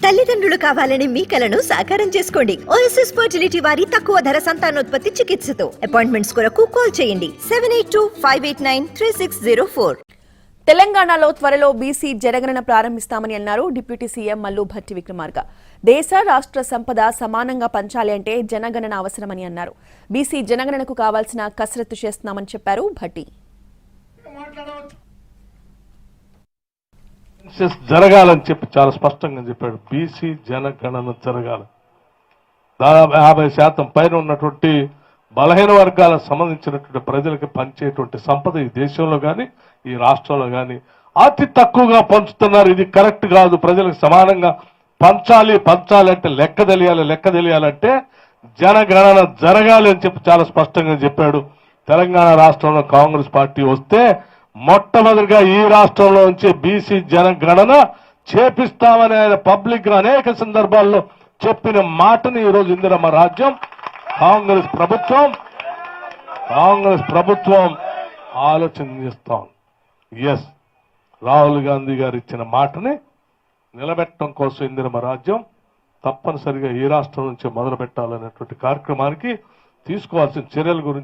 తల్లిదండ్రులు కావాలని మీ కలను సాకారం చేసుకోండి. ఓఎస్ఎస్ ఫర్టిలిటీ వారి తక్కువ ధర సంతానోత్పత్తి చికిత్సతో అపాయింట్మెంట్స్ కొరకు కాల్ చేయండి 7825893604. తెలంగాణలో త్వరలో బీసీ జనగణన ప్రారంభిస్తామని అన్నారు డిప్యూటీ సీఎం మల్లు భట్టి విక్రమార్క. దేశ రాష్ట్ర సంపద సమానంగా పంచాలి అంటే జనగణన అవసరమని అన్నారు. బీసీ జనగణనకు కావాల్సిన కసరత్తు చేస్తున్నామని చెప్పారు భట్టి. జరగాలని చెప్పి చాలా స్పష్టంగా చెప్పాడు. బీసీ జనగణన జరగాలి. దాదాపు 50% పైన ఉన్నటువంటి బలహీన వర్గాలకు సంబంధించినటువంటి ప్రజలకు పంచేటువంటి సంపద ఈ దేశంలో కానీ ఈ రాష్ట్రంలో కానీ అతి తక్కువగా పంచుతున్నారు. ఇది కరెక్ట్ కాదు. ప్రజలకు సమానంగా పంచాలి అంటే లెక్క తెలియాలంటే జనగణన జరగాలి అని చెప్పి చాలా స్పష్టంగా చెప్పాడు. తెలంగాణ రాష్ట్రంలో కాంగ్రెస్ పార్టీ వస్తే మొట్టమొదటిగా ఈ రాష్ట్రంలో నుంచి బీసీ జనగణన చేపిస్తామని ఆయన పబ్లిక్ గా అనేక సందర్భాల్లో చెప్పిన మాటని ఈరోజు ఇందిరమ్మ రాజ్యం కాంగ్రెస్ ప్రభుత్వం ఆలోచన చేస్తాం. ఎస్, రాహుల్ గాంధీ గారు ఇచ్చిన మాటని నిలబెట్టడం కోసం ఇందిరమ్మ రాజ్యం తప్పనిసరిగా ఈ రాష్ట్రం నుంచి మొదలు పెట్టాలనేటువంటి కార్యక్రమానికి తీసుకోవాల్సిన చర్యల గురించి